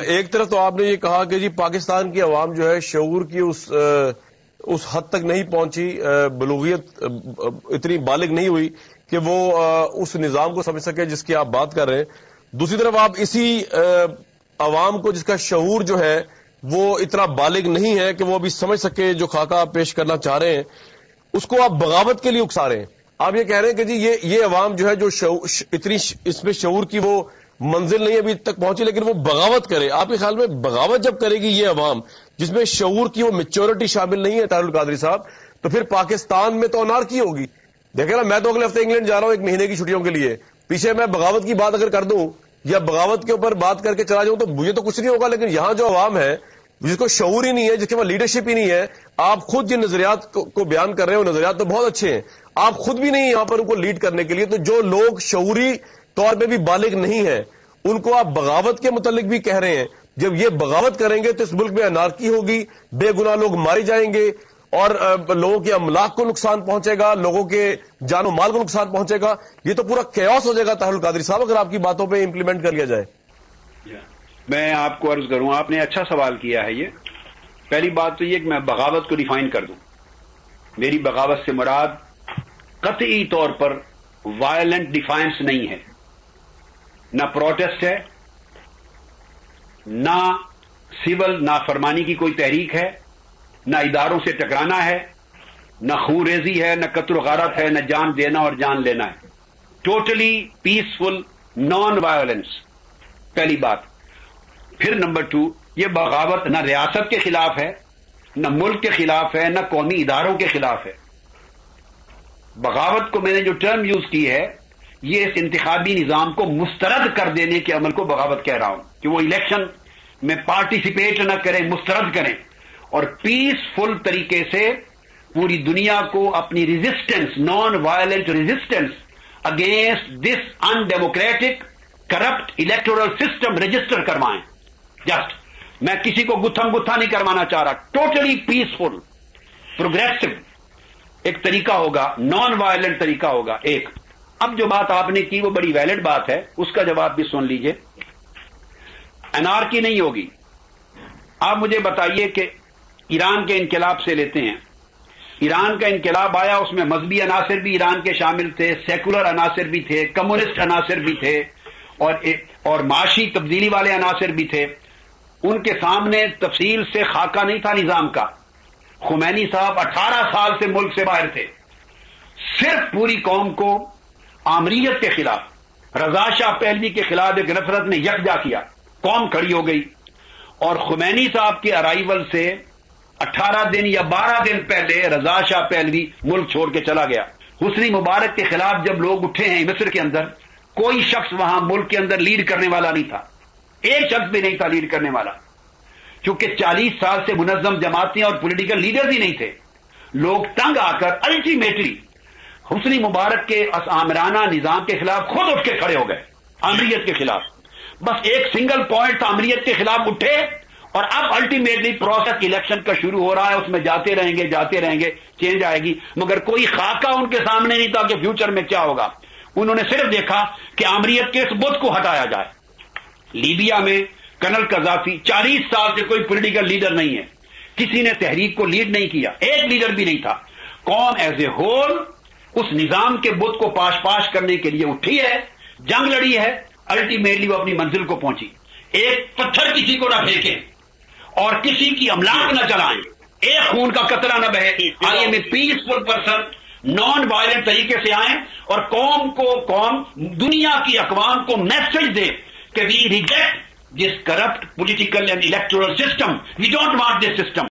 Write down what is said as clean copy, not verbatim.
ایک طرف تو آپ نے یہ کہا کہ جی پاکستان کی عوام جو ہے شعور کی اس حد تک نہیں پہنچی، بلوغیت اتنی بالغ نہیں ہوئی کہ وہ اس نظام کو سمجھ سکے جس کی آپ بات کر رہے ہیں۔ دوسری طرف آپ اسی عوام کو جس کا شعور جو ہے وہ اتنا بالغ نہیں ہے کہ وہ ابھی سمجھ سکے جو خاکہ آپ پیش کرنا چاہ رہے ہیں، اس کو آپ بغاوت کے لیے اکسا رہے ہیں۔ آپ یہ کہہ رہے ہیں کہ جی یہ عوام جو ہے جو اتنی اس میں شعور کی وہ منزل نہیں ابھی تک پہنچی، لیکن وہ بغاوت کرے۔ آپ کے خیال میں بغاوت جب کرے گی یہ عوام جس میں شعور کی وہ میچورٹی شامل نہیں ہے طاہر القادری صاحب، تو پھر پاکستان میں تو انارکی ہوگی۔ دیکھیں نا، میں تو اگلے ہفتے انگلینڈ جا رہا ہوں 1 مہینے کی چھٹیوں کے لیے، پیچھے میں بغاوت کی بات اگر کر دوں یا بغاوت کے اوپر بات کر کے چلا جاؤں تو مجھے تو کچھ نہیں ہوگا، لیکن یہاں جو عوام ہے جس کو شعور ہی نہیں ہے، جس کے پاس لیڈرشپ ہی نہیں ہے، آپ خود جن نظریات کو بیان کر رہے ہیں وہ نظریات تو بہت اچھے ہیں، آپ خود بھی نہیں یہاں پر ان کو لیڈ کرنے کے لیے، تو جو لوگ شعوری طور پہ بھی بالغ نہیں ہیں ان کو آپ بغاوت کے متعلق بھی کہہ رہے ہیں۔ جب یہ بغاوت کریں گے تو اس ملک میں انارکی ہوگی، بے گناہ لوگ مارے جائیں گے اور لوگوں کے املاک کو نقصان پہنچے گا، لوگوں کے جان و مال کو نقصان پہنچے گا، یہ تو پورا کیوس ہو جائے گا طاہر القادری صاحب اگر آپ کی باتوں پہ امپلیمنٹ کر لیا جائے۔ میں آپ کو عرض کروں، آپ نے اچھا سوال کیا ہے۔ یہ پہلی بات تو یہ کہ میں بغاوت کو ڈیفائن کر دوں۔ میری بغاوت سے مراد قطعی طور پر وائلنٹ ڈیفائنس نہیں ہے، نہ پروٹیسٹ ہے، نہ سول نافرمانی کی کوئی تحریک ہے، نہ اداروں سے ٹکرانا ہے، نہ خون ریزی ہے، نہ قتل و غارت ہے، نہ جان دینا اور جان لینا ہے۔ ٹوٹلی پیسفل نان وائلنس، پہلی بات۔ پھر نمبر 2، یہ بغاوت نہ ریاست کے خلاف ہے، نہ ملک کے خلاف ہے، نہ قومی اداروں کے خلاف ہے۔ بغاوت کو میں نے جو ٹرم یوز کی ہے، یہ اس انتخابی نظام کو مسترد کر دینے کے عمل کو بغاوت کہہ رہا ہوں کہ وہ الیکشن میں پارٹیسپیٹ نہ کریں، مسترد کریں اور پیسفل طریقے سے پوری دنیا کو اپنی resistance, non violent resistance against this in democratic corrupt electoral system register کروائیں۔ جسٹ میں کسی کو گتھم گتھا نہیں کروانا چاہ رہا، ٹوٹلی پیسفل پروگریسو ایک طریقہ ہوگا، نان وائلنٹ طریقہ ہوگا ایک۔ اب جو بات آپ نے کی وہ بڑی ویلڈ بات ہے، اس کا جواب بھی سن لیجئے۔ انارکی نہیں ہوگی۔ آپ مجھے بتائیے کہ ایران کے انقلاب سے لیتے ہیں، ایران کا انقلاب آیا، اس میں مذہبی عناصر بھی ایران کے شامل تھے، سیکولر عناصر بھی تھے، کمیونسٹ عناصر بھی تھے اور معاشی تبدیلی والے عناصر بھی تھے۔ ان کے سامنے تفصیل سے خاکہ نہیں تھا نظام کا۔ خمینی صاحب 18 سال سے ملک سے باہر تھے، صرف پوری قوم کو آمریت کے خلاف، رضا شاہ پہلوی کے خلاف ایک نفرت نے یکجا کیا، قوم کھڑی ہو گئی۔ اور خمینی صاحب کے ارائیول سے 18 دن یا 12 دن پہلے رضا شاہ پہلوی ملک چھوڑ کے چلا گیا۔ حسنی مبارک کے خلاف جب لوگ اٹھے ہیں مصر کے اندر، کوئی شخص وہاں ملک کے اندر لیڈ کرنے والا نہیں تھا، ایک شخص بھی نہیں تھا لیڈ کرنے والا، کیونکہ 40 سال سے منظم جماعتیں اور پولیٹیکل لیڈرز ہی نہیں تھے۔ لوگ تنگ آ کر الٹیمیٹلی حسنی مبارک کے آمرانہ نظام کے خلاف خود اٹھ کے کھڑے ہو گئے، آمریت کے خلاف۔ بس ایک سنگل پوائنٹ تھا، آمریت کے خلاف اٹھے، اور اب الٹیمیٹلی پروسیس الیکشن کا شروع ہو رہا ہے، اس میں جاتے رہیں گے، چینج آئے گی، مگر کوئی خاکہ ان کے سامنے نہیں تھا کہ فیوچر میں کیا ہوگا۔ انہوں نے صرف دیکھا کہ آمریت کے اس بت کو ہٹایا جائے۔ لیبیا میں کرنل قذافی 40 سال سے کوئی پولیٹیکل لیڈر نہیں ہے، کسی نے تحریک کو لیڈ نہیں کیا، ایک لیڈر بھی نہیں تھا۔ قوم ایز اے ہول اس نظام کے بت کو پاش کرنے کے لیے اٹھی ہے، جنگ لڑی ہے، الٹیمیٹلی وہ اپنی منزل کو پہنچی۔ ایک پتھر کسی کو نہ پھینکیں اور کسی کی املاک نہ چلائیں، ایک خون کا قطرہ نہ بہے۔ I am a peaceful person, non violent طریقے سے آئیں اور قوم دنیا کی اقوام کو میسج دے کہ we reject this corrupt political and electoral system, we don't want this system.